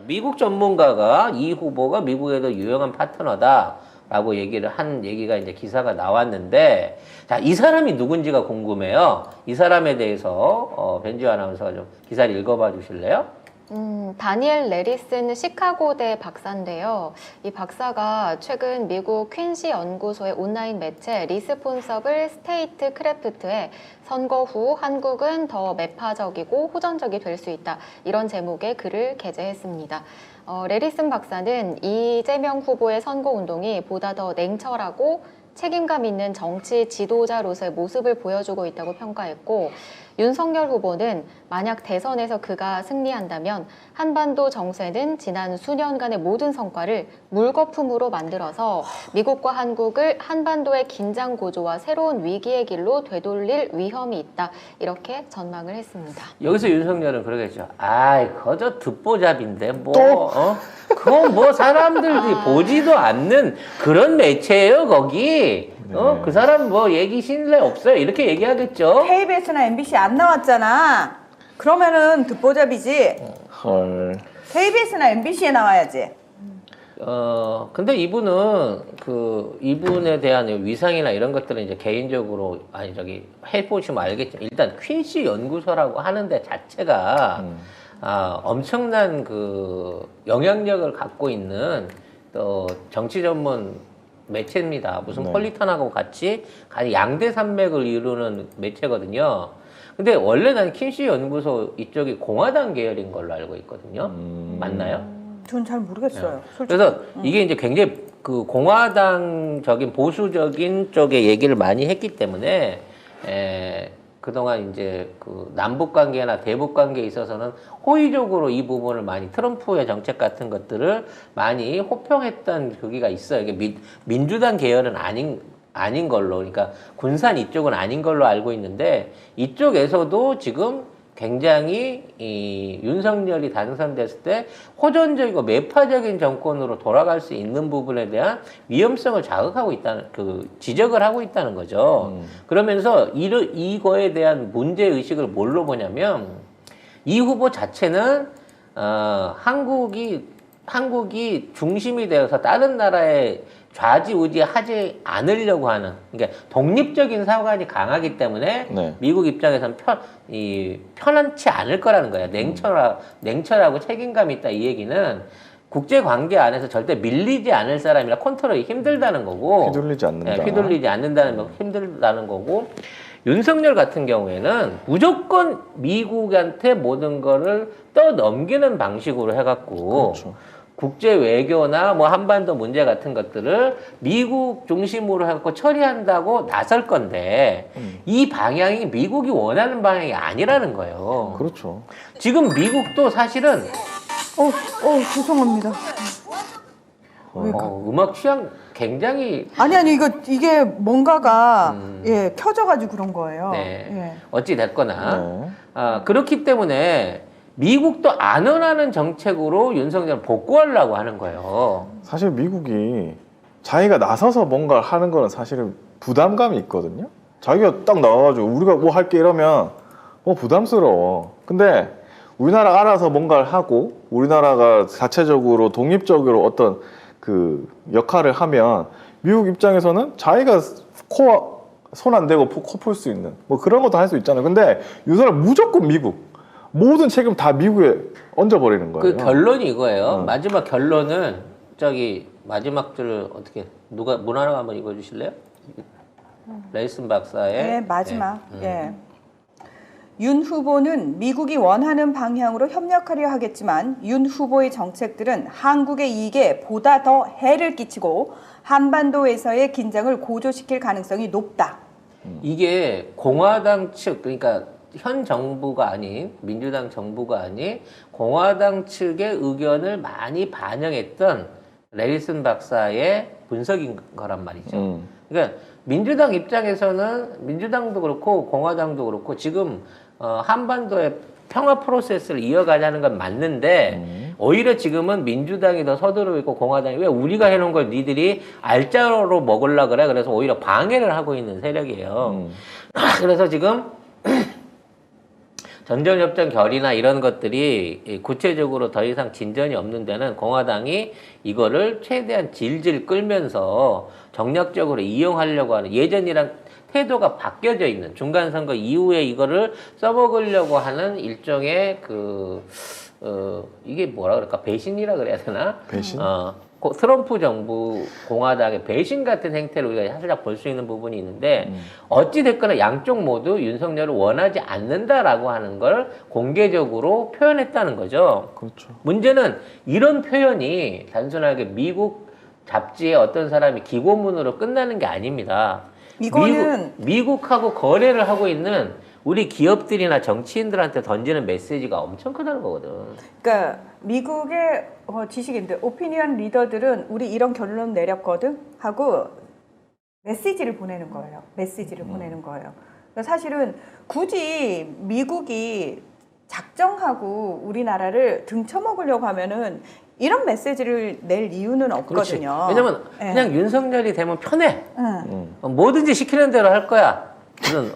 미국 전문가가 이 후보가 미국에도 유용한 파트너다라고 한 얘기가 이제 기사가 나왔는데, 자, 이 사람이 누군지가 궁금해요. 이 사람에 대해서 벤지 아나운서가 좀 기사를 읽어봐 주실래요? 다니엘 레리슨 시카고대 박사인데요. 이 박사가 최근 미국 퀸시 연구소의 온라인 매체 리스폰서블 스테이트 크래프트에 선거 후 한국은 더 매파적이고 호전적이 될 수 있다, 이런 제목의 글을 게재했습니다. 레리슨 박사는 이재명 후보의 선거운동이 보다 더 냉철하고 책임감 있는 정치 지도자로서의 모습을 보여주고 있다고 평가했고, 윤석열 후보는 만약 대선에서 그가 승리한다면 한반도 정세는 지난 수년간의 모든 성과를 물거품으로 만들어서 미국과 한국을 한반도의 긴장 고조와 새로운 위기의 길로 되돌릴 위험이 있다, 이렇게 전망을 했습니다. 여기서 윤석열은 그러겠죠. 아이, 거저 듣보잡인데 그건 뭐 사람들이 보지도 않는 그런 매체예요, 거기. 그 사람 뭐 얘기 신뢰 없어요, 이렇게 얘기하겠죠. KBS나 MBC 안 나왔잖아. 그러면은 듣보잡이지. 헐. KBS나 MBC에 나와야지. 근데 이분은 이분에 대한 위상이나 이런 것들은 이제 개인적으로 해보시면 알겠지만, 일단 퀸시 연구소라고 하는 데 자체가 엄청난 영향력을 갖고 있는 또 정치 전문 매체입니다. 무슨 폴리탄하고 같이 양대 산맥을 이루는 매체거든요. 근데 원래 난 퀸시 연구소 이쪽이 공화당 계열인 걸로 알고 있거든요. 맞나요? 전 잘 모르겠어요. 솔직히. 그래서 이게 이제 굉장히 공화당적인 보수적인 쪽의 얘기를 많이 했기 때문에 그동안 이제 남북 관계나 대북 관계에 있어서는 호의적으로 이 부분을 많이 트럼프의 정책 같은 것들을 많이 호평했던 그기가 있어요. 이게 민주당 계열은 아닌 걸로, 그러니까 군산 이쪽은 아닌 걸로 알고 있는데, 이쪽에서도 지금 굉장히 윤석열이 당선됐을 때 호전적이고 매파적인 정권으로 돌아갈 수 있는 부분에 대한 위험성을 자극하고 있다는, 지적을 하고 있다는 거죠. 그러면서 이거에 대한 문제의식을 뭘로 보냐면, 이 후보 자체는 한국이 중심이 되어서 다른 나라에 좌지우지하지 않으려고 하는, 그러니까 독립적인 사관이 강하기 때문에 미국 입장에서는 편안치 않을 거라는 거예요. 냉철하고 책임감이 있다, 이 얘기는 국제 관계 안에서 절대 밀리지 않을 사람이라 컨트롤이 힘들다는 거고, 휘둘리지 않는다. 휘둘리지 않는다는 거, 힘들다는 거고, 윤석열 같은 경우에는 무조건 미국한테 모든 거를 떠넘기는 방식으로 해갖고, 그렇죠. 국제 외교나 뭐 한반도 문제 같은 것들을 미국 중심으로 해갖고 처리한다고 나설 건데, 이 방향이 미국이 원하는 방향이 아니라는 거예요. 그렇죠. 지금 미국도 사실은 죄송합니다. 음악 취향 굉장히 아니 이게 뭔가가 켜져가지고 그런 거예요. 어찌 됐거나 그렇기 때문에 미국도 안 원하는 정책으로 윤석열을 복구하려고 하는 거예요. 사실 미국이 자기가 나서서 뭔가를 하는 거는 사실은 부담감이 있거든요. 자기가 딱 나와가지고 우리가 뭐 할게 이러면 부담스러워. 근데 우리나라가 알아서 뭔가를 하고 우리나라가 자체적으로 독립적으로 어떤 역할을 하면 미국 입장에서는 자기가 손 안 대고 코 풀 수 있는 뭐 그런 것도 할 수 있잖아요. 근데 윤석열 무조건 미국. 모든 책임 다 미국에 얹어버리는 거예요. 결론이 이거예요. 마지막 결론은 마지막 줄을 어떻게 문 하나 한번 읽어주실래요? 레이슨 박사의 마지막. 윤 후보는 미국이 원하는 방향으로 협력하려 하겠지만 윤 후보의 정책들은 한국의 이익에 보다 더 해를 끼치고 한반도에서의 긴장을 고조시킬 가능성이 높다. 이게 공화당 측, 그러니까 현 정부가 아닌, 민주당 정부가 아닌 공화당 측의 의견을 많이 반영했던 레리슨 박사의 분석인 거란 말이죠. 그러니까 민주당 입장에서는 민주당도 그렇고 공화당도 그렇고 지금 한반도의 평화 프로세스를 이어가자는 건 맞는데, 오히려 지금은 민주당이 더 서두르고 있고 공화당이 왜 우리가 해놓은 걸 니들이 알짜로 먹으려고 그래? 그래서 오히려 방해를 하고 있는 세력이에요. 그래서 지금 전쟁협정 결의나 이런 것들이 구체적으로 더 이상 진전이 없는 데는 공화당이 이거를 최대한 질질 끌면서 정략적으로 이용하려고 하는 예전이랑 태도가 바뀌어져 있는 중간선거 이후에 이거를 써먹으려고 하는 일종의 이게 뭐라 그럴까 배신이라 그래야 되나? 배신? 트럼프 정부 공화당의 배신 같은 행태를 우리가 살짝 볼 수 있는 부분이 있는데 어찌 됐거나 양쪽 모두 윤석열을 원하지 않는다라고 하는 걸 공개적으로 표현했다는 거죠. 그렇죠. 문제는 이런 표현이 단순하게 미국 잡지의 어떤 사람이 기고문으로 끝나는 게 아닙니다. 이거는 미국하고 거래를 하고 있는 우리 기업들이나 정치인들한테 던지는 메시지가 엄청 크다는 거거든. 그러니까 미국의 지식인들, 오피니언 리더들은 우리 이런 결론 내렸거든 하고 메시지를 보내는 거예요. 메시지를 보내는 거예요. 그러니까 사실은 굳이 미국이 작정하고 우리나라를 등쳐먹으려고 하면은 이런 메시지를 낼 이유는 없거든요. 왜냐면 네. 그냥 윤석열이 되면 편해. 응. 뭐든지 시키는 대로 할 거야. 무슨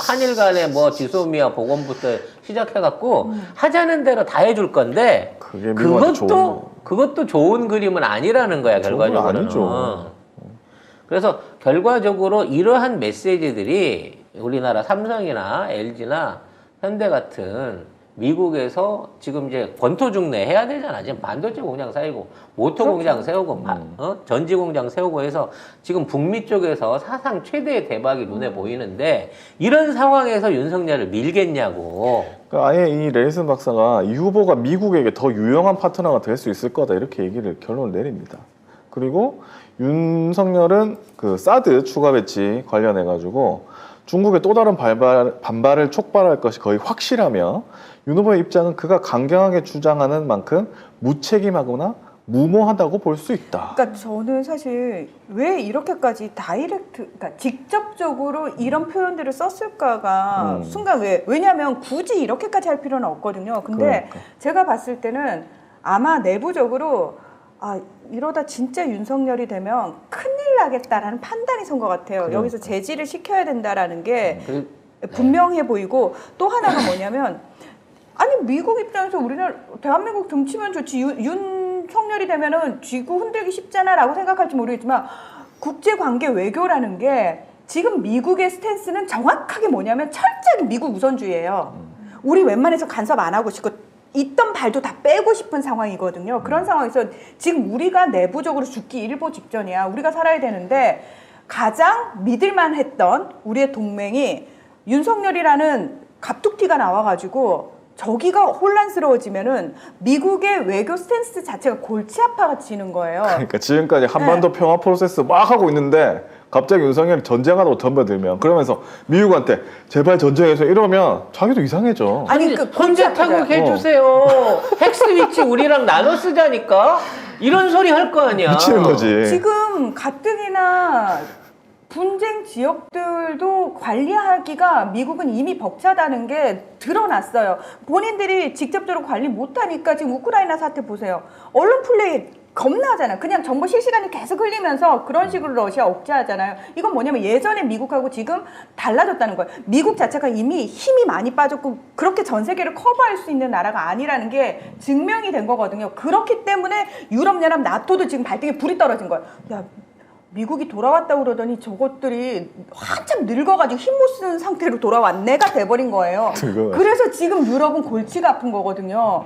한일 간에 뭐 지소미아 보건부터 시작해갖고 하자는 대로 다 해줄 건데 그게 미국한테 그것도 좋은 그림은 아니라는 거야 결과적으로는. 아니죠. 그래서 결과적으로 이러한 메시지들이 우리나라 삼성이나 LG나 현대 같은 미국에서 지금 이제 권토중내 해야 되잖아. 지금 반도체 공장 세우고 모터 공장 세우고 전지 공장 세우고 해서 지금 북미 쪽에서 사상 최대의 대박이 눈에 보이는데 이런 상황에서 윤석열을 밀겠냐고. 그러니까 아예 이 레이슨 박사가 이 후보가 미국에게 더 유용한 파트너가 될 수 있을 거다 이렇게 결론을 내립니다. 그리고 윤석열은 그 사드 추가 배치 관련해 가지고 중국의 또 다른 반발을 촉발할 것이 거의 확실하며 윤 후보의 입장은 그가 강경하게 주장하는 만큼 무책임하거나 무모하다고 볼 수 있다. 그러니까 저는 사실 왜 이렇게까지 그러니까 직접적으로 이런 표현들을 썼을까가 순간 왜냐하면 굳이 이렇게까지 할 필요는 없거든요. 근데 그러니까. 제가 봤을 때는 아마 내부적으로 이러다 진짜 윤석열이 되면 큰일 나겠다라는 판단이 선 것 같아요. 그러니까. 여기서 제지를 시켜야 된다라는 게 그- 분명해 보이고 또 하나가 뭐냐면 아니 미국 입장에서 우리나라 대한민국 등치면 좋지 윤석열이 되면은 쥐고 흔들기 쉽잖아라고 생각할지 모르겠지만 국제관계 외교라는 게 지금 미국의 스탠스는 정확하게 뭐냐면 철저히 미국 우선주의예요. 우리 웬만해서 간섭 안 하고 싶고 있던 발도 다 빼고 싶은 상황이거든요. 그런 상황에서 지금 우리가 내부적으로 죽기 일보 직전이야. 우리가 살아야 되는데 가장 믿을만 했던 우리의 동맹이 윤석열이라는 갑툭튀가 나와가지고 저기가 혼란스러워지면은 미국의 외교 스탠스 자체가 골치 아파지는 거예요. 그러니까 지금까지 한반도 평화 프로세스 막 하고 있는데 갑자기 윤석열이 전쟁하다고 덤벼들면 그러면서 미국한테 제발 전쟁해서 이러면 자기도 이상해져. 아니 혼자 타국 해주세요. 핵스위치 우리랑 나눠 쓰자니까 이런 소리 할 거 아니야. 미치는 거지. 지금 가뜩이나 분쟁 지역들도 관리하기가 미국은 이미 벅차다는 게 드러났어요. 본인들이 직접적으로 관리 못하니까 지금 우크라이나 사태 보세요. 언론 플레이 겁나잖아요. 그냥 정보 실시간이 계속 흘리면서 그런 식으로 러시아 억제하잖아요. 이건 뭐냐면 예전에 미국하고 지금 달라졌다는 거예요. 미국 자체가 이미 힘이 많이 빠졌고 그렇게 전 세계를 커버할 수 있는 나라가 아니라는 게 증명이 된 거거든요. 그렇기 때문에 유럽연합 나토도 지금 발등에 불이 떨어진 거예요. 야, 미국이 돌아왔다고 그러더니 저것들이 한참 늙어가지고 힘 못 쓰는 상태로 돌아왔네가 돼버린 거예요. 그래서 지금 유럽은 골치가 아픈 거거든요.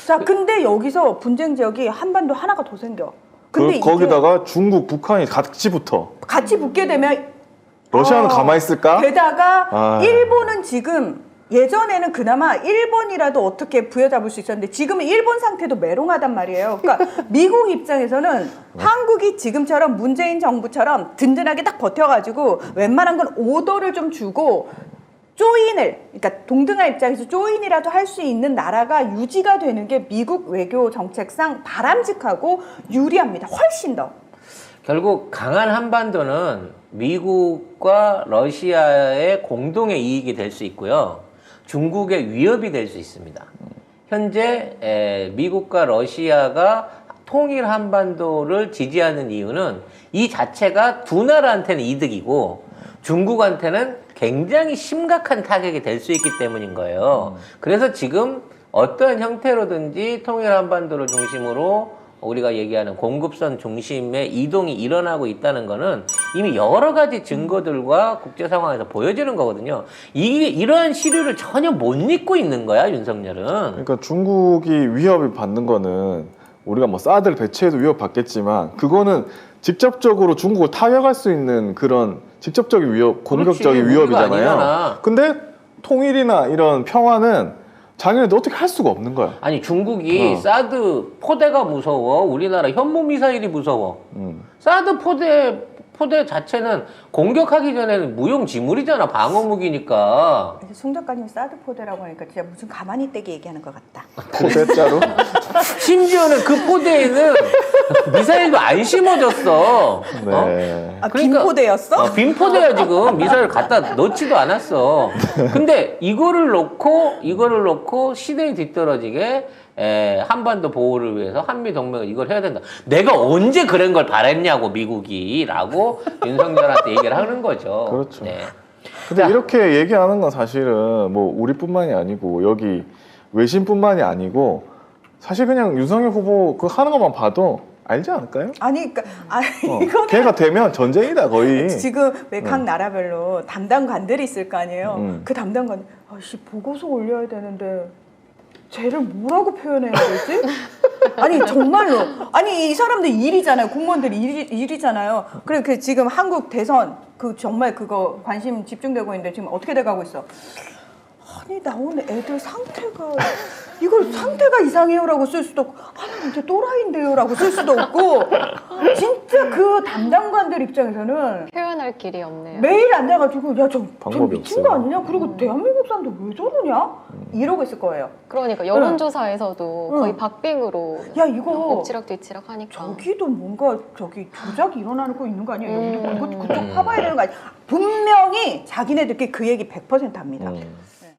자, 근데 여기서 분쟁 지역이 한반도 하나가 더 생겨. 근데 이게 거기다가 중국, 북한이 같이 붙어. 같이 붙게 되면 러시아는 가만히 있을까? 게다가 일본은 지금 예전에는 그나마 일본이라도 어떻게 부여잡을 수 있었는데 지금은 일본 상태도 메롱하단 말이에요. 그러니까 미국 입장에서는 한국이 지금처럼 문재인 정부처럼 든든하게 딱 버텨가지고 웬만한 건 오더를 좀 주고 그러니까 동등한 입장에서 조인이라도 할 수 있는 나라가 유지가 되는 게 미국 외교 정책상 바람직하고 유리합니다. 훨씬 더. 결국 강한 한반도는 미국과 러시아의 공동의 이익이 될 수 있고요. 중국의 위협이 될 수 있습니다. 현재 미국과 러시아가 통일 한반도를 지지하는 이유는 이 자체가 두 나라한테는 이득이고 중국한테는 굉장히 심각한 타격이 될 수 있기 때문인 거예요. 그래서 지금 어떤 형태로든지 통일 한반도를 중심으로 우리가 얘기하는 공급선 중심의 이동이 일어나고 있다는 거는 이미 여러 가지 증거들과 국제 상황에서 보여지는 거거든요. 이러한 시류를 전혀 못 잊고 있는 거야, 윤석열은. 그러니까 중국이 위협을 받는 거는 우리가 뭐 사드를 배치해도 위협받겠지만 그거는 직접적으로 중국을 타격할 수 있는 그런 직접적인 위협, 공격적인 그렇지, 우리가 위협이잖아요. 아니잖아. 근데 통일이나 이런 평화는 자기네도 어떻게 할 수가 없는 거야. 아니 중국이 사드 포대가 무서워, 우리나라 현무 미사일이 무서워. 사드 포대 자체는 공격하기 전에는 무용지물이잖아, 방어 무기니까. 송 작가님 사드 포대라고 하니까 진짜 무슨 가만히 있대기 얘기하는 것 같다. 포대자로. 심지어는 그 포대에는 미사일도 안 심어졌어. 네. 아, 그러니까- 빈 포대였어? 빈 포대야 지금. 미사일 갖다 넣지도 않았어. 근데 이거를 놓고 시대에 뒤떨어지게 한반도 보호를 위해서 한미 동맹을 이걸 해야 된다. 내가 언제 그런 걸 바랬냐고 미국이라고 윤석열한테 얘기를 하는 거죠. 그렇죠. 네. 근데 자. 이렇게 얘기하는 건 사실은 뭐 우리뿐만이 아니고 여기 외신뿐만이 아니고 사실 그냥 윤석열 후보 그 하는 것만 봐도 알지 않을까요? 아니, 그러니까 이거는 걔가 되면 전쟁이다 거의. 지금 왜 각 나라별로 담당관들이 있을 거 아니에요. 그 담당관, 아씨 보고서 올려야 되는데 쟤를 뭐라고 표현해야 되지? 아니 정말로 아니 이 사람들 일이잖아요. 공무원들 일이잖아요. 그래 그 지금 한국 대선 그 정말 그거 관심 집중되고 있는데 지금 어떻게 돼가고 있어? 아니 나오는 애들 상태가 이걸 상태가 이상해요라고 쓸 수도 없고 아니 이제 또라이인데요라고 쓸 수도 없고 진짜 그 담당관들 입장에서는 표현할 길이 없네요. 매일 앉아가지고 야저 방법이 미친 없어요. 거 아니냐? 그리고 대한민국 사람들 왜 저러냐? 이러고 있을 거예요. 그러니까 여론조사에서도 거의 박빙으로 야 이거 엎치락 뒤치락 하니까. 저기도 뭔가 저기 조작이 일어나는 거 있는 거 아니야? 여기도 그쪽 파봐야 되는 거 아니야? 분명히 자기네들끼리 그 얘기 100% 합니다.